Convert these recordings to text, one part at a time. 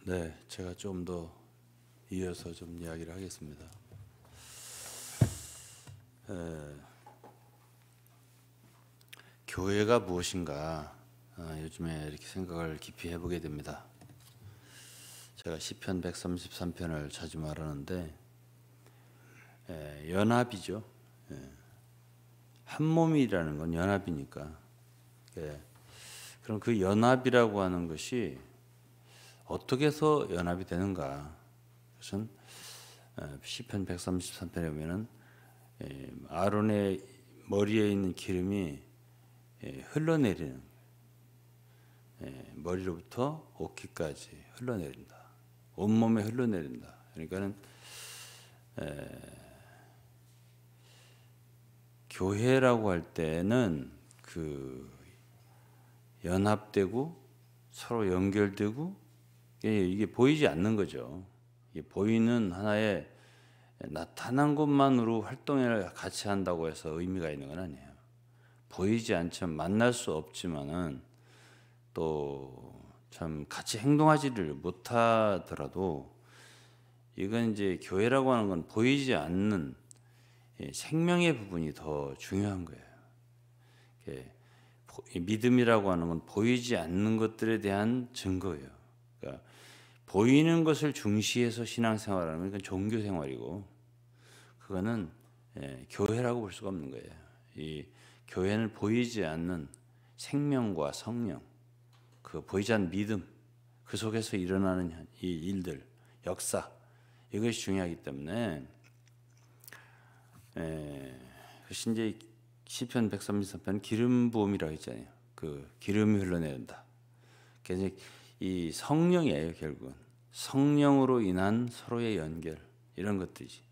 네, 제가 좀 더 이어서 좀 이야기를 하겠습니다. 교회가 무엇인가 요즘에 이렇게 생각을 깊이 해보게 됩니다. 제가 시편 133편을 자주 말하는데 연합이죠. 한 몸이라는 건 연합이니까. 그럼 그 연합이라고 하는 것이 어떻게 해서 연합이 되는가? 그것은 시편 133편에 보면은 아론의 머리에 있는 기름이 흘러내리는, 머리로부터 옷깃까지 흘러내린다. 온몸에 흘러내린다. 그러니까는 교회라고 할 때는 그 연합되고 서로 연결되고 이게 보이지 않는 거죠. 이게 보이는 하나의 나타난 것만으로 활동을 같이 한다고 해서 의미가 있는 건 아니에요. 보이지 않지만 만날 수 없지만은 또 참 같이 행동하지를 못하더라도 이건 이제 교회라고 하는 건 보이지 않는 생명의 부분이 더 중요한 거예요. 믿음이라고 하는 건 보이지 않는 것들에 대한 증거예요. 그러니까 보이는 것을 중시해서 신앙생활하는 건 종교 생활이고, 그거는 교회라고 볼 수가 없는 거예요. 이 교회는 보이지 않는 생명과 성령, 그 보이지 않는 믿음, 그 속에서 일어나는 이 일들, 역사, 이것이 중요하기 때문에 그것이 이제 시편 133편 기름 부음이라고 했잖아요. 그 기름이 흘러내린다. 그래서 이 성령이에요. 결국은 성령으로 인한 서로의 연결, 이런 것들이지.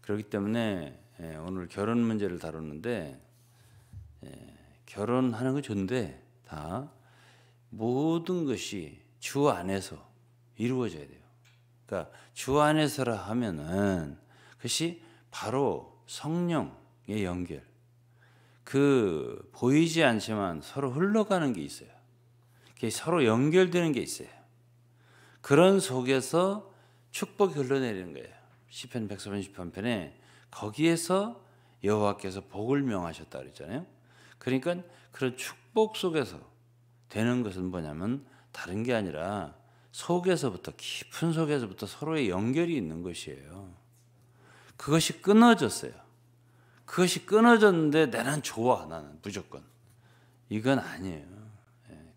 그렇기 때문에 오늘 결혼 문제를 다뤘는데 결혼하는 건 좋은데 다 모든 것이 주 안에서 이루어져야 돼요. 그러니까 주 안에서라 하면은 그것이 바로 성령의 연결, 그 보이지 않지만 서로 흘러가는 게 있어요. 서로 연결되는 게 있어요. 그런 속에서 축복이 흘러내리는 거예요. 시편 133편에 거기에서 여호와께서 복을 명하셨다 그랬잖아요. 그러니까 그런 축복 속에서 되는 것은 뭐냐면 다른 게 아니라 속에서부터, 깊은 속에서부터 서로의 연결이 있는 것이에요. 그것이 끊어졌어요. 그것이 끊어졌는데 나는 좋아, 나는 무조건. 이건 아니에요.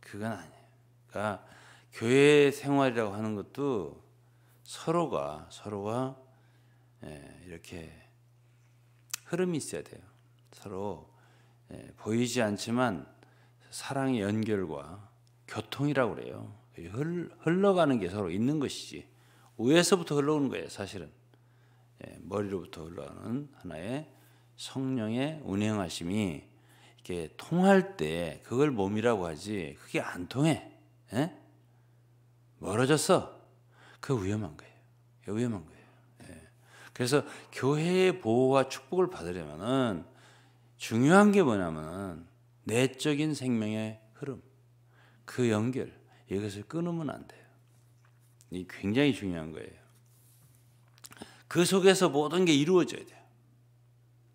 그건 아니에요. 그러니까 교회 생활이라고 하는 것도 서로가 이렇게 흐름이 있어야 돼요. 서로 보이지 않지만 사랑의 연결과 교통이라고 그래요. 흘러가는 게 서로 있는 것이지. 위에서부터 흘러오는 거예요, 사실은. 머리로부터 흘러가는 하나의 성령의 운행하심이 이렇게 통할 때 그걸 몸이라고 하지, 그게 안 통해. 멀어졌어. 그 위험한 거예요. 위험한 거예요. 그래서 교회의 보호와 축복을 받으려면은 중요한 게 뭐냐면 내적인 생명의 흐름, 그 연결, 이것을 끊으면 안 돼요. 이 굉장히 중요한 거예요. 그 속에서 모든 게 이루어져야 돼요.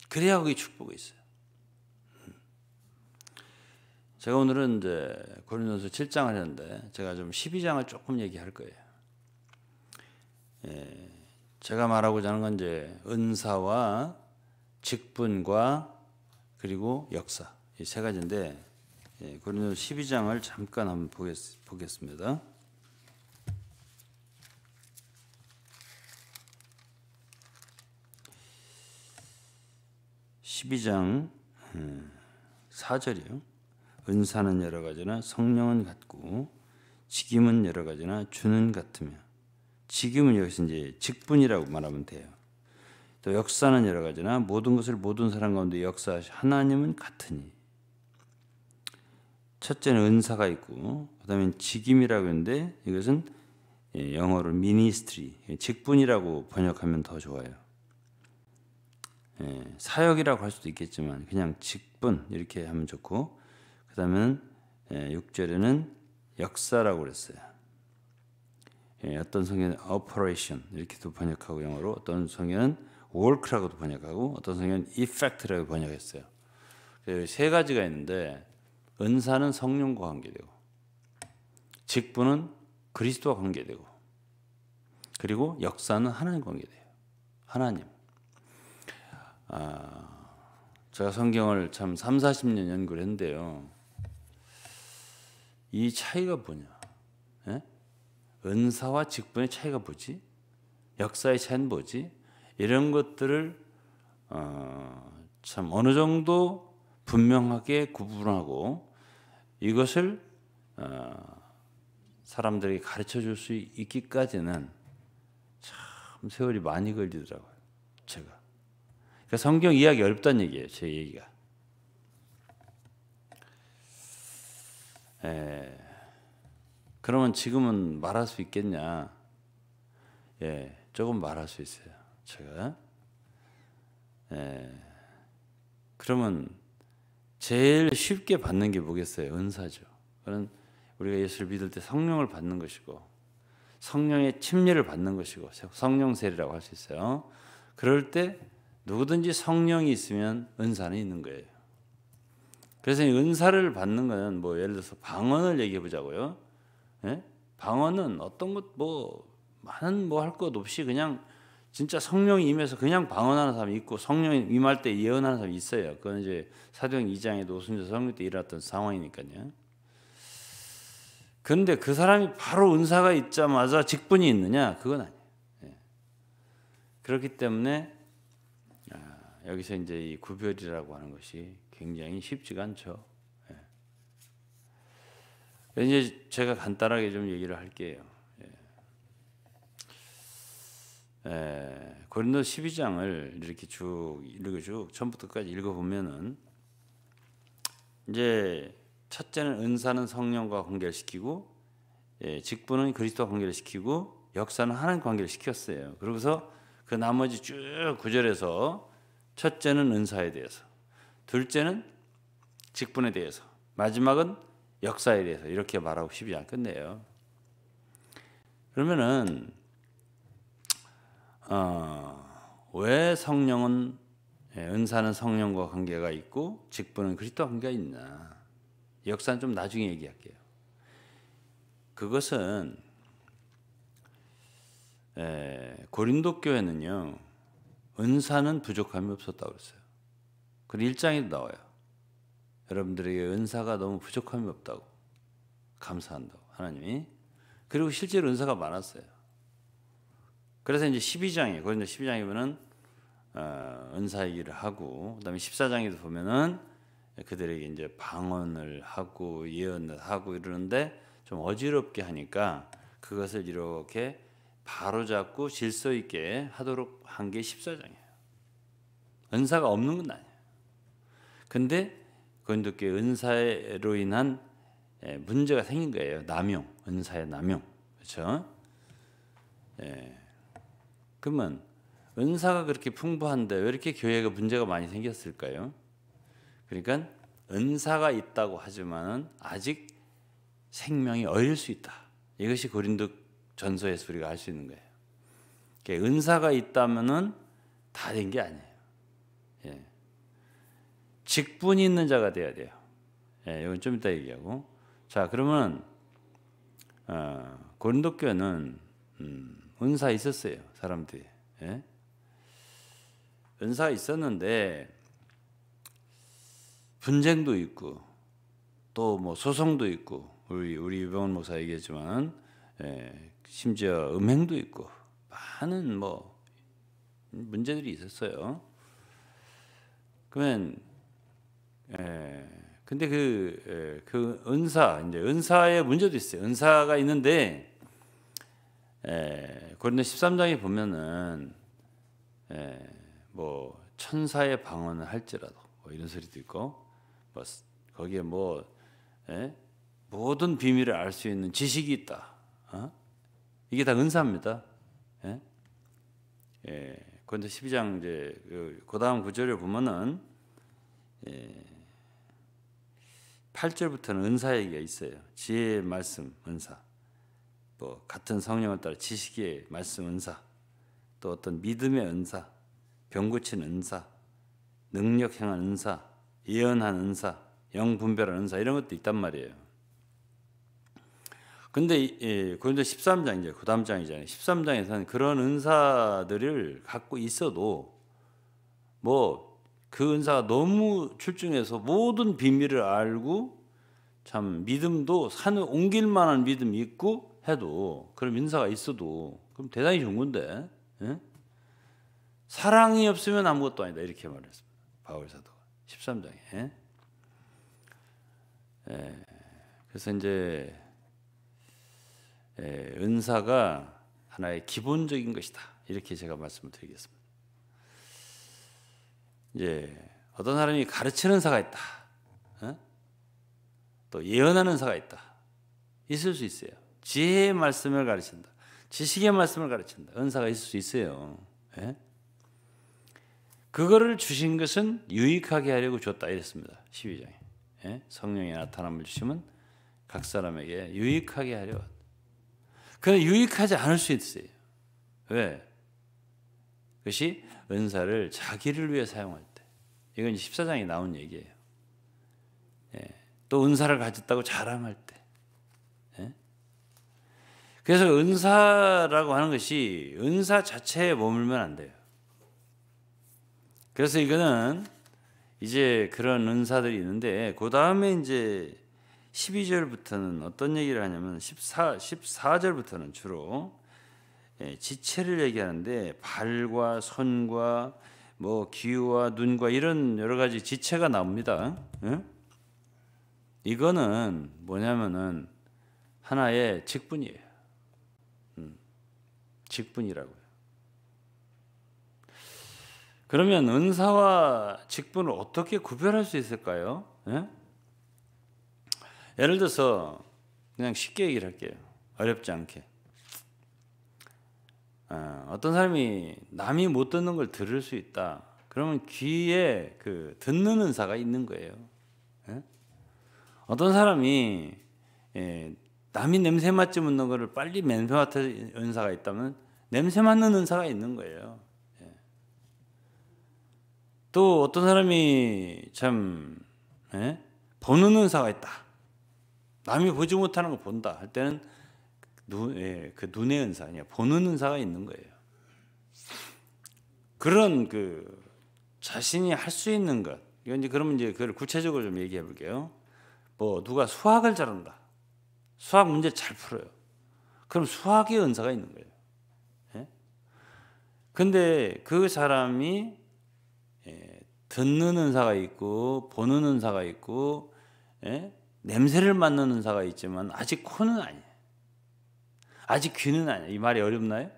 그래야 거기 축복이 있어요. 제가 오늘은 이제 고린도서 7장을 했는데 제가 좀 12장을 조금 얘기할 거예요. 제가 말하고자 하는 건 이제 은사와 직분과 그리고 역사, 이 세 가지인데 고린도서 12장을 잠깐 한번 보겠습니다. 12장 4절이요. 은사는 여러 가지나 성령은 같고 직임은 여러 가지나 주는 같으며, 직임은 여기서 이제 직분이라고 말하면 돼요. 또 역사는 여러 가지나 모든 것을 모든 사람 가운데 역사하시 하나님은 같으니. 첫째는 은사가 있고, 그다음에 직임이라고 했는데 이것은 영어로 미니스트리, 직분이라고 번역하면 더 좋아요. 사역이라고 할 수도 있겠지만 그냥 직분 이렇게 하면 좋고, 그 다음에는 6절에는 역사라고 그랬어요. 어떤 성경은 operation 이렇게도 번역하고 영어로, 어떤 성경은 work라고도 번역하고, 어떤 성경은 effect라고 번역했어요. 세 가지가 있는데, 은사는 성령과 관계되고, 직분은 그리스도와 관계되고, 그리고 역사는 하나님 관계돼요. 하나님. 제가 성경을 참 30-40년 연구를 했는데요. 이 차이가 뭐냐? 예? 은사와 직분의 차이가 뭐지? 역사의 차이는 뭐지? 이런 것들을 참 어느 정도 분명하게 구분하고 이것을 사람들에게 가르쳐 줄 수 있기까지는 참 세월이 많이 걸리더라고요. 제가. 그러니까 성경 이해하기 어렵다는 얘기예요. 제 얘기가. 그러면 지금은 말할 수 있겠냐? 조금 말할 수 있어요. 제가. 그러면 제일 쉽게 받는 게 뭐겠어요? 은사죠. 그건 우리가 예수를 믿을 때 성령을 받는 것이고, 성령의 침례를 받는 것이고, 성령 세례라고 할 수 있어요. 그럴 때 누구든지 성령이 있으면 은사는 있는 거예요. 그래서 이 은사를 받는 거는 뭐 예를 들어서 방언을 얘기해 보자고요. 방언은 어떤 것 많은 할 것 없이 그냥 진짜 성령이 임해서 그냥 방언하는 사람이 있고, 성령이 임할 때 예언하는 사람이 있어요. 그건 이제 사도행 2장에도 오순절 성령 때 일어났던 상황이니까요. 그런데 그 사람이 바로 은사가 있자마자 직분이 있느냐? 그건 아니에요. 그렇기 때문에 여기서 이제 이 구별이라고 하는 것이 굉장히 쉽지가 않죠. 이제 제가 간단하게 좀 얘기를 할게요. 고린도 12장을 이렇게 쭉 처음부터 끝까지 읽어보면은, 이제 첫째는 은사는 성령과 관계를 시키고, 직분은 그리스도와 관계를 시키고, 역사는 하나님 관계를 시켰어요. 그러고서 그 나머지 쭉 구절에서 첫째는 은사에 대해서, 둘째는 직분에 대해서, 마지막은 역사에 대해서 이렇게 말하고 12장 끝내요. 그러면은 왜 성령은 은사는 성령과 관계가 있고 직분은 그리스도와 관계가 있나? 역사는 좀 나중에 얘기할게요. 그것은 고린도 교회는요, 은사는 부족함이 없었다고 그랬어요. 그리고 1장에도 나와요. 여러분들에게 은사가 너무 부족함이 없다고, 감사한다고 하나님이. 그리고 실제로 은사가 많았어요. 그래서 이제 12장에, 고린도 12장에 보면은 은사 얘기를 하고, 그다음에 14장에도 보면은 그들에게 이제 방언을 하고 예언을 하고 이러는데 좀 어지럽게 하니까 그것을 이렇게 바로잡고 질서 있게 하도록 한 게 14장이에요. 은사가 없는 건 아니에요. 근데 고린도 교회 은사로 인한 문제가 생긴 거예요. 남용, 은사의 남용. 그렇죠? 그러면 은사가 그렇게 풍부한데 왜 이렇게 교회가 문제가 많이 생겼을까요? 그러니까 은사가 있다고 하지만은 아직 생명이 어릴 수 있다. 이것이 고린도 전서에서 우리가 알 수 있는 거예요. 그러니까 은사가 있다면은 다 된 게 아니에요. 직분이 있는 자가 돼야 돼요. 이건 좀 이따 얘기하고. 자, 그러면 고린도 교회는 은사 있었어요, 사람들이. 은사가 있었는데 분쟁도 있고 또 뭐 소송도 있고, 우리 유병원 목사 얘기했지만 심지어 음행도 있고 많은 뭐 문제들이 있었어요. 그러면 근데 그 은사, 이제 은사의 문제도 있어요. 은사가 있는데 고린도 13장에 보면은 뭐 천사의 방언을 할지라도 뭐 이런 소리도 있고, 뭐 거기에 뭐 모든 비밀을 알 수 있는 지식이 있다. 이게 다 은사입니다. 고린도 12장 이제 그 다음 구절을 보면은 8절부터는 은사 얘기가 있어요. 지혜의 말씀, 은사. 뭐 같은 성령을 따라 지식의 말씀 은사, 또 어떤 믿음의 은사, 병 고치는 은사, 능력 행한 은사, 예언한 은사, 영 분별한 은사 이런 것도 있단 말이에요. 근데 고린도 13장 이제 그 다음 장이잖아요. 13장에서는 그런 은사들을 갖고 있어도 뭐 그 은사가 너무 출중해서 모든 비밀을 알고 참 믿음도 산을 옮길 만한 믿음이 있고 해도 그런 은사가 있어도 그럼 대단히 좋은 건데 예? 사랑이 없으면 아무것도 아니다 이렇게 말했습니다. 바울 사도가 13장에. 그래서 이제 은사가 하나의 기본적인 것이다 이렇게 제가 말씀을 드리겠습니다. 이제 어떤 사람이 가르치는 은사가 있다, 또 예언하는 은사가 있다, 있을 수 있어요. 지혜의 말씀을 가르친다, 지식의 말씀을 가르친다, 은사가 있을 수 있어요. 그거를 주신 것은 유익하게 하려고 줬다 이랬습니다. 12장에 성령의 나타남을 주시면 각 사람에게 유익하게 하려. 그런데 유익하지 않을 수 있어요. 왜? 그것이 은사를 자기를 위해 사용할 때. 이건 14장에 나온 얘기예요. 또 은사를 가졌다고 자랑할 때. 그래서 은사라고 하는 것이 은사 자체에 머물면 안 돼요. 그래서 이거는 이제 그런 은사들이 있는데 그 다음에 이제 12절부터는 어떤 얘기를 하냐면 14절부터는 주로 지체를 얘기하는데 발과 손과 뭐 귀와 눈과 이런 여러 가지 지체가 나옵니다. 이거는 뭐냐면은 하나의 직분이에요. 직분이라고요. 그러면 은사와 직분을 어떻게 구별할 수 있을까요? 예를 들어서 그냥 쉽게 얘기를 할게요. 어렵지 않게. 어떤 사람이 남이 못 듣는 걸 들을 수 있다. 그러면 귀에 그 듣는 은사가 있는 거예요. 어떤 사람이 남이 냄새 맡지 못는 것을 빨리 냄새 맡는 은사가 있다면 냄새 맡는 은사가 있는 거예요. 또 어떤 사람이 참 보는 은사가 있다. 남이 보지 못하는 걸 본다 할 때는 그 눈의 은사, 아니야 보는 은사가 있는 거예요. 그런 그 자신이 할 수 있는 것. 이건 이제 그러면 이제 그걸 구체적으로 좀 얘기해 볼게요. 뭐 누가 수학을 잘한다. 수학 문제 잘 풀어요. 그럼 수학의 은사가 있는 거예요. 근데 그 사람이 듣는 은사가 있고 보는 은사가 있고 냄새를 맡는 은사가 있지만 아직 코는 아니에요. 아직 귀는 아니에요. 이 말이 어렵나요?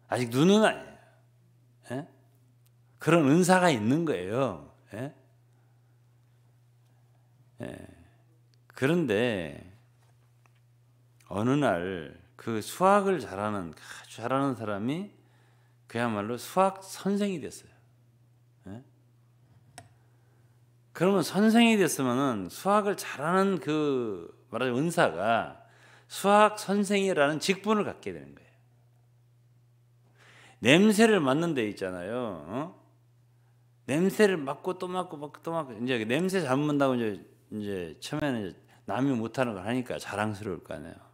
아직 눈은 아니에요. 그런 은사가 있는 거예요. 그런데 어느 날 그 수학을 아주 잘하는 사람이 그야말로 수학 선생이 됐어요. 그러면 선생이 됐으면은 수학을 잘하는 그 말하자면 은사가 수학 선생이라는 직분을 갖게 되는 거예요. 냄새를 맡는 데 있잖아요. 냄새를 맡고 또 맡고 또 맡고 이제 냄새 잘 맡는다고 이제 처음에는 이제 남이 못하는 걸 하니까 자랑스러울 거 아니에요.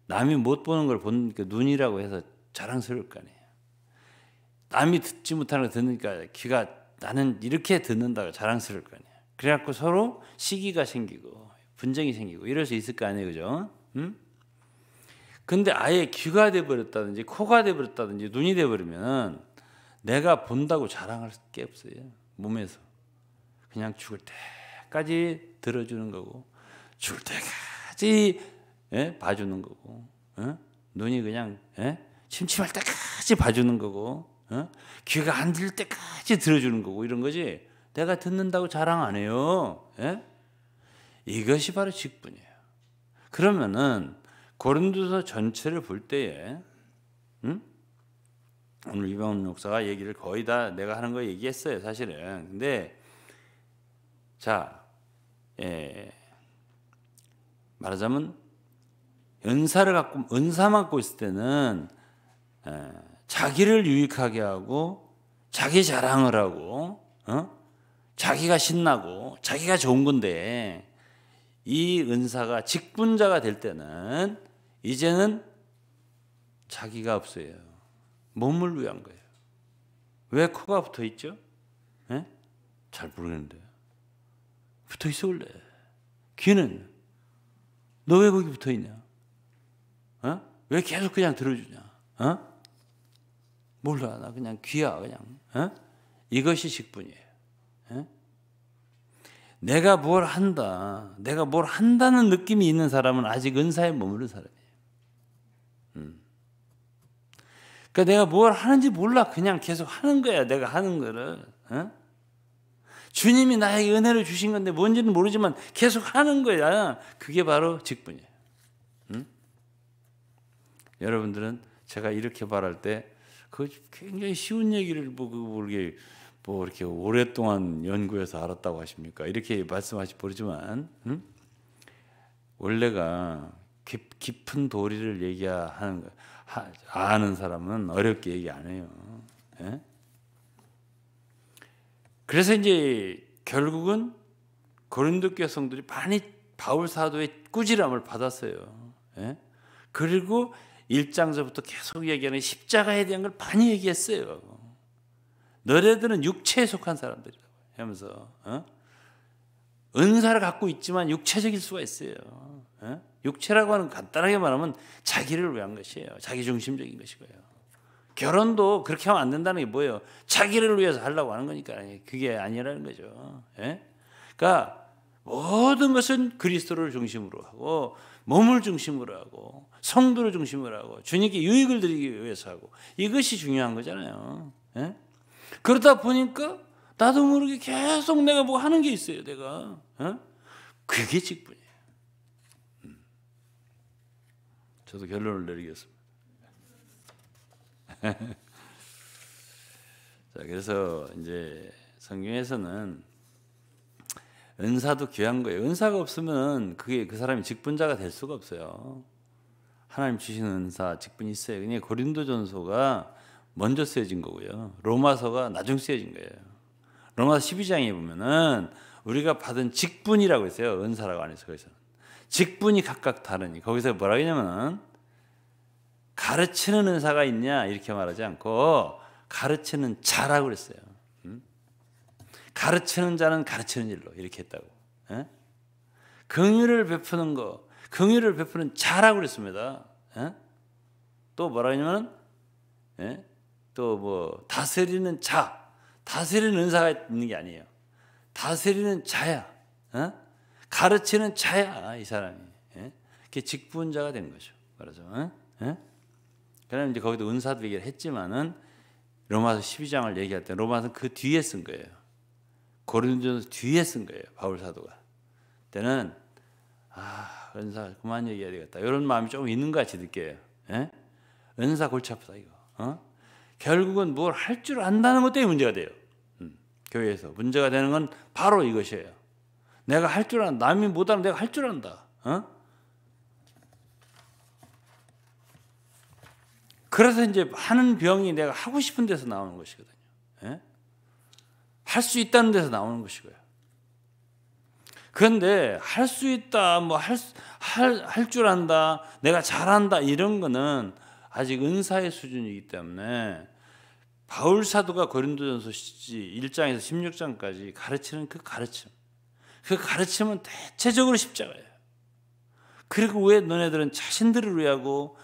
남이 못 보는 걸 본 그 눈이라고 해서 자랑스러울 거 아니에요. 남이 듣지 못하는 걸 듣으니까 귀가 나는 이렇게 듣는다고 자랑스러울 거 아니에요. 그래갖고 서로 시기가 생기고 분쟁이 생기고 이럴 수 있을 거 아니에요, 그죠? 근데 아예 귀가 돼버렸다든지 코가 돼버렸다든지 눈이 돼버리면 내가 본다고 자랑할 게 없어요. 몸에서 그냥 죽을 때까지 들어주는 거고 죽을 때까지 봐주는 거고 눈이 그냥 침침할 때까지 봐주는 거고 귀가 안 들릴 때까지 들어주는 거고 이런 거지. 내가 듣는다고 자랑 안 해요. 이것이 바로 직분이에요. 그러면은 고린도서 전체를 볼 때에 오늘 이병헌 목사가 얘기를 거의 다 내가 하는 거 얘기했어요, 사실은. 근데 자, 말하자면 은사만 갖고 있을 때는 자기를 유익하게 하고 자기 자랑을 하고 자기가 신나고 자기가 좋은 건데, 이 은사가 직분자가 될 때는 이제는 자기가 없어요. 몸을 위한 거예요. 왜 코가 붙어 있죠? 잘 모르겠는데. 붙어 있어 원래. 귀는 너 왜 거기 붙어 있냐? 왜 계속 그냥 들어주냐? 몰라, 나 그냥 귀야 그냥. 이것이 직분이에요. 내가 뭘 한다, 내가 뭘 한다는 느낌이 있는 사람은 아직 은사에 머무른 사람이에요. 그러니까 내가 뭘 하는지 몰라, 그냥 계속 하는 거야. 내가 하는 거를. 주님이 나에게 은혜를 주신 건데 뭔지는 모르지만 계속 하는 거야. 그게 바로 직분이에요. 여러분들은 제가 이렇게 말할 때 그 굉장히 쉬운 얘기를 뭐 이렇게 오랫동안 연구해서 알았다고 하십니까? 이렇게 말씀하시 모르지만 원래가 깊은 도리를 얘기하는 거, 아는 사람은 어렵게 얘기 안 해요. 예? 그래서 이제 결국은 고린도 교회 성도들이 많이 바울 사도의 꾸지람을 받았어요. 예? 그리고 1장서부터 계속 얘기하는 십자가에 대한 걸 많이 얘기했어요. 너희들은 육체에 속한 사람들이라고 하면서 은사를 갖고 있지만 육체적일 수가 있어요. 육체라고 하는, 간단하게 말하면 자기를 위한 것이에요. 자기중심적인 것이고요. 결혼도 그렇게 하면 안 된다는 게 뭐예요? 자기를 위해서 하려고 하는 거니까. 그게 아니라는 거죠. 그러니까 모든 것은 그리스도를 중심으로 하고 몸을 중심으로 하고 성도를 중심으로 하고 주님께 유익을 드리기 위해서 하고, 이것이 중요한 거잖아요. 그러다 보니까 나도 모르게 계속 내가 뭐 하는 게 있어요. 내가. 그게 직분이에요. 저도 결론을 내리겠습니다. 자, 그래서 이제 성경에서는 은사도 귀한 거예요. 은사가 없으면 그게 그 사람이 직분자가 될 수가 없어요. 하나님 주시는 은사, 직분이 있어요. 그러니까 고린도전서가 먼저 쓰여진 거고요. 로마서가 나중 쓰여진 거예요. 로마서 12장에 보면은 우리가 받은 직분이라고 있어요. 은사라고 안 해서. 거기서 직분이 각각 다르니, 거기서 뭐라고 하냐면은 가르치는 은사가 있냐 이렇게 말하지 않고 가르치는 자라고 그랬어요. 가르치는 자는 가르치는 일로 이렇게 했다고. 긍휼을 베푸는 거, 긍휼을 베푸는 자라고 그랬습니다. 또 뭐라 하냐면 또 뭐 다스리는 자, 다스리는 은사가 있는 게 아니에요. 다스리는 자야, 가르치는 자야 이 사람이. 그게 직분자가 된 거죠. 말하자면. 그다음에 이제 거기도 은사도 얘기를 했지만은 로마서 12장을 얘기할 때 로마서는 그 뒤에 쓴 거예요. 고린도전서 뒤에 쓴 거예요. 바울 사도가. 때는 은사 그만 얘기해야 되겠다, 이런 마음이 조금 있는 것 같이 느껴요. 은사 골치 아프다 이거. 결국은 뭘 할 줄 안다는 것 때문에 문제가 돼요. 교회에서 문제가 되는 건 바로 이것이에요. 내가 할 줄 안다. 남이 못하면 내가 할 줄 안다. 그래서 이제 하는 병이 내가 하고 싶은 데서 나오는 것이거든요. 할 수 있다는 데서 나오는 것이고요. 그런데 할 수 있다, 뭐 할 줄 안다, 내가 잘한다 이런 거는 아직 은사의 수준이기 때문에 바울 사도가 고린도전서 1장에서 16장까지 가르치는 그 가르침은 대체적으로 십자가예요. 그리고 왜 너네들은 자신들을 위하고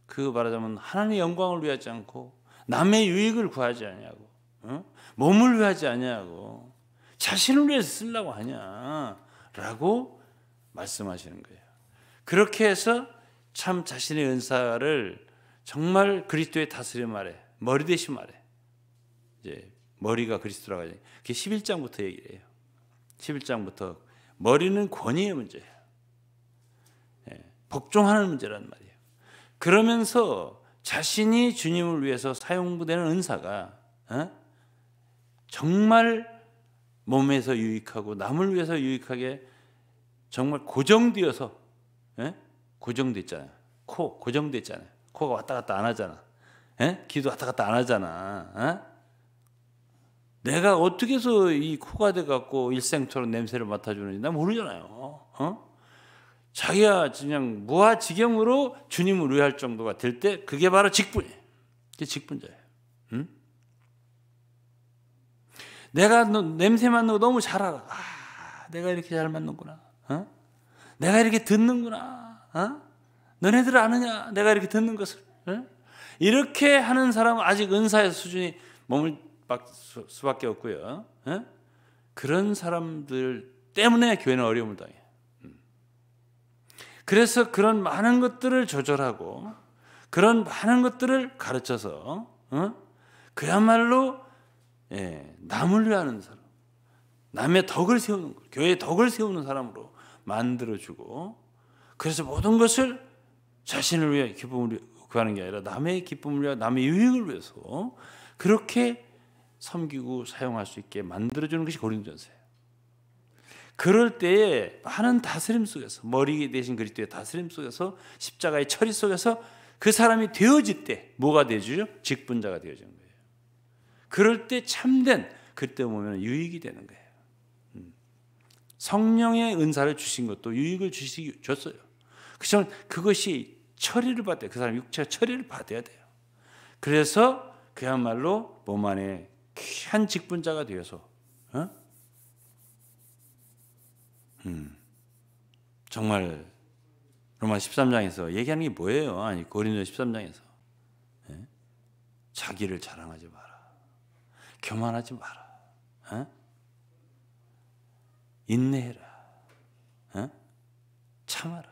그 말하자면 하나님의 영광을 위하지 않고 남의 유익을 구하지 아니하고 몸을 위하지 아니하고 자신을 위해서 쓰려고 하냐라고 말씀하시는 거예요. 그렇게 해서 참 자신의 은사를 정말 그리스도의 다스림 아래, 머리 대심 아래, 이제 머리가 그리스도라고 하죠. 그게 11장부터 얘기를 해요. 11장부터 머리는 권위의 문제예요. 복종하는 문제란 말이에요. 그러면서 자신이 주님을 위해서 사용되는 은사가 정말 몸에서 유익하고 남을 위해서 유익하게 정말 고정되어서 고정돼 있잖아요. 코 고정돼 있잖아요. 코가 왔다 갔다 안 하잖아. 에? 귀도 왔다 갔다 안 하잖아. 에? 내가 어떻게 해서 이 코가 돼갖고 일생토록 냄새를 맡아주는지 나 모르잖아요. 자기가 그냥 무아지경으로 주님을 의할 정도가 될 때 그게 바로 직분이에요. 그게 직분자예요. 응? 내가 냄새 맡는 거 너무 잘 알아. 내가 이렇게 잘 맡는구나. 내가 이렇게 듣는구나. 너네들 아느냐? 내가 이렇게 듣는 것을. 이렇게 하는 사람은 아직 은사의 수준이 머물 수밖에 없고요. 그런 사람들 때문에 교회는 어려움을 당해요. 그래서 그런 많은 것들을 조절하고 그런 많은 것들을 가르쳐서 그야말로 남을 위하는 사람, 남의 덕을 세우는 것, 교회의 덕을 세우는 사람으로 만들어주고, 그래서 모든 것을 자신을 위해 기쁨을 구하는 게 아니라 남의 기쁨을 위해 남의 유익을 위해서 그렇게 섬기고 사용할 수 있게 만들어주는 것이 고린도전서예요. 그럴 때에 많은 다스림 속에서, 머리 대신 그리스도의 다스림 속에서, 십자가의 처리 속에서 그 사람이 되어질 때 뭐가 되어지죠? 직분자가 되어지는 거예요. 그럴 때 참된, 그때 보면 유익이 되는 거예요. 성령의 은사를 주신 것도 유익을 줬어요. 그렇지만 그것이 처리를 받아야, 그 사람 육체가 처리를 받아야 돼요. 그래서 그야말로 몸 안에 귀한 직분자가 되어서 정말 로마 13장에서 얘기하는 게 뭐예요? 아니 고린도 13장에서 자기를 자랑하지 마라, 교만하지 마라, 인내해라, 참아라,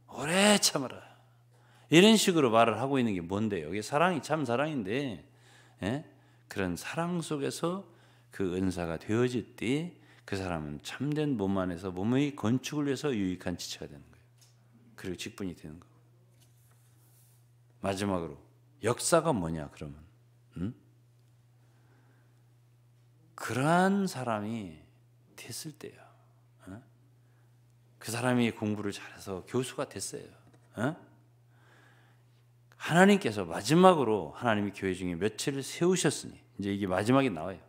오래 참아라, 이런 식으로 말을 하고 있는 게 뭔데요? 이게 사랑이 참 사랑인데, 그런 사랑 속에서 그 은사가 되어질 때 그 사람은 참된 몸 안에서 몸의 건축을 위해서 유익한 지체가 되는 거예요. 그리고 직분이 되는 거고. 마지막으로 역사가 뭐냐 그러면 그러한 사람이 됐을 때요. 그 사람이 공부를 잘해서 교수가 됐어요. 하나님께서 마지막으로 하나님이 교회 중에 며칠을 세우셨으니, 이제 이게 마지막에 나와요.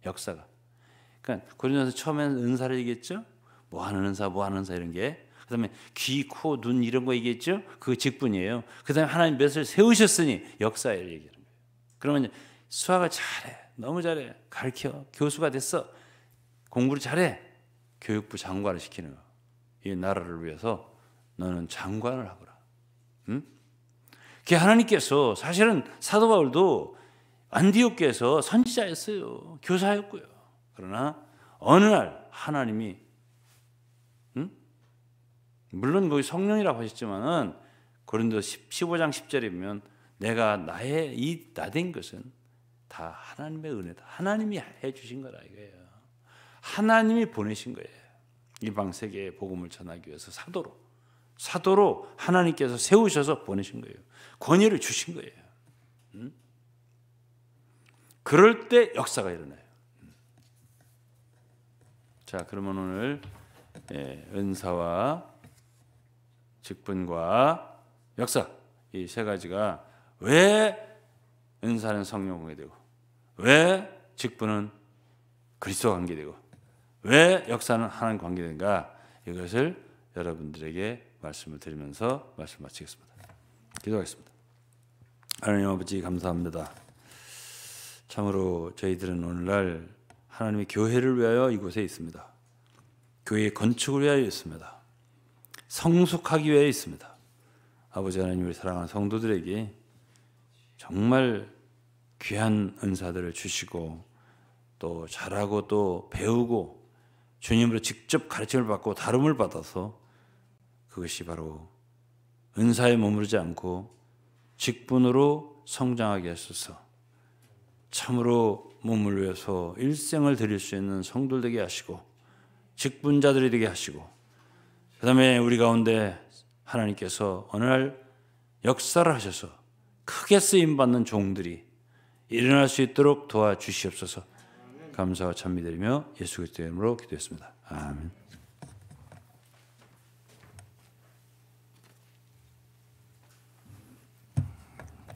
역사가. 그러니까 고린도서 처음에는 은사를 얘기했죠. 뭐 하는 은사, 뭐 하는 은사 이런 게. 그다음에 귀, 코, 눈 이런 거 얘기했죠. 그거 직분이에요. 그다음에 하나님 몇을 세우셨으니 역사를 얘기하는 거예요. 그러면 수학을 잘해, 너무 잘해, 가르쳐, 교수가 됐어, 공부를 잘해, 교육부 장관을 시키는 거. 이 나라를 위해서 너는 장관을 하거라. 그 하나님께서, 사실은 사도 바울도 안디옥교에서 선지자였어요. 교사였고요. 그러나 어느 날 하나님이 물론 거기 성령이라고 하셨지만은 고린도 15장 10절에 보면 내가 나의 이 나된 것은 다 하나님의 은혜다. 하나님이 해주신 거라 이거예요. 하나님이 보내신 거예요. 이방 세계에 복음을 전하기 위해서 사도로 하나님께서 세우셔서 보내신 거예요. 권위를 주신 거예요. 그럴 때 역사가 일어나요. 자, 그러면 오늘 은사와 직분과 역사, 이 세 가지가 왜 은사는 성령 관계되고, 왜 직분은 그리스도 관계되고, 왜 역사는 하나님 관계된가, 이것을 여러분들에게 말씀을 드리면서 말씀 마치겠습니다. 기도하겠습니다. 하나님 아버지 감사합니다. 참으로 저희들은 오늘날 하나님의 교회를 위하여 이곳에 있습니다. 교회의 건축을 위하여 있습니다. 성숙하기 위하여 있습니다. 아버지 하나님을 사랑하는 성도들에게 정말 귀한 은사들을 주시고, 또 잘하고 또 배우고 주님으로 직접 가르침을 받고 다름을 받아서 그것이 바로 은사에 머무르지 않고 직분으로 성장하게 하소서. 참으로 몸을 위해서 일생을 드릴 수 있는 성도들 되게 하시고, 직분자들이 되게 하시고, 그 다음에 우리 가운데 하나님께서 어느 날 역사를 하셔서 크게 쓰임받는 종들이 일어날 수 있도록 도와주시옵소서. 감사와 찬미드리며 예수 그리스도의 이름으로 기도했습니다. 아멘.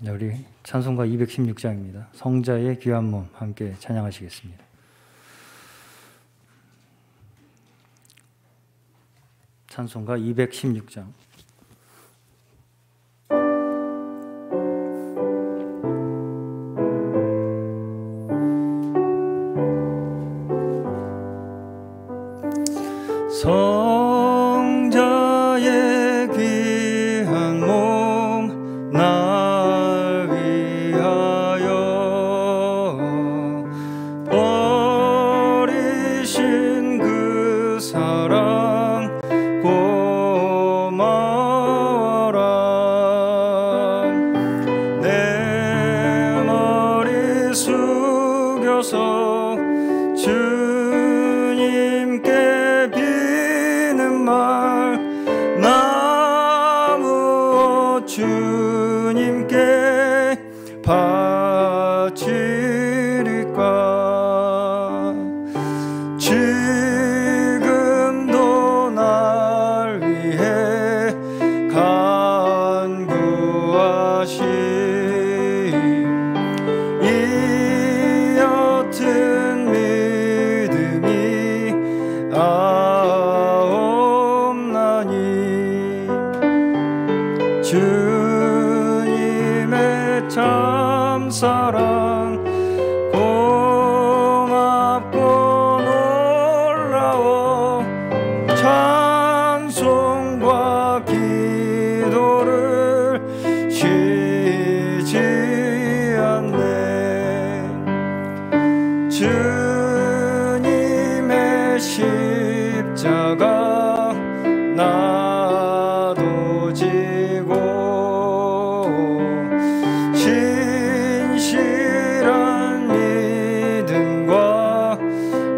우리 찬송가 216장입니다. 성자의 귀한 몸 함께 찬양하시겠습니다. 찬송가 216장. 성자의 귀한 몸 날 위하여 버리신 그 사랑 고마워라. 내 머리 숙여서 주님께 비는 말 나무 주님께 바치리까. 지금도 날 위해 간구하신 이 옅은 믿음이 없나니. 주님의 참사랑 고맙고 놀라워 찬송과 기도를 쉬지 않네. 주님의 십자가 나도 지고 신실한 믿음과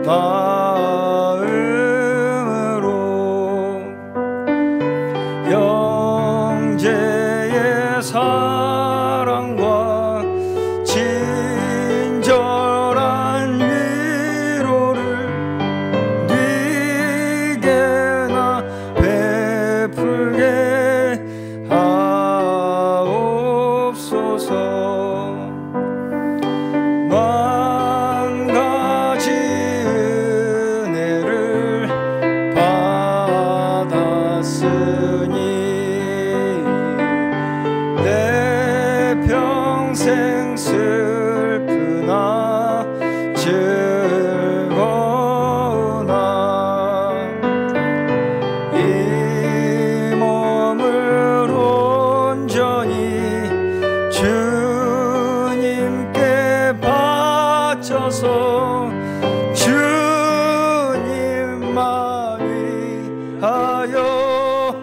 마음으로 형제의 사랑과 친절한 위로를 네게나 베풀게 하옵소서. 만 가지 은혜를 받았으니 내 평생 슬프나 즐거우나 이 몸을 온전히 주님께 바쳐서 주님만 위하여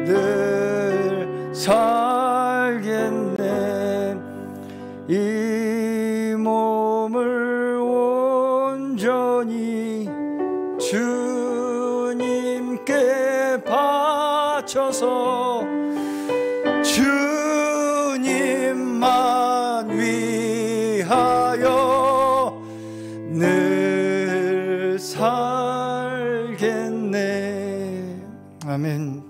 늘 살겠네. 이 몸을 온전히 주님께 바쳐서 주님만 위하여 늘 살겠네. 아멘.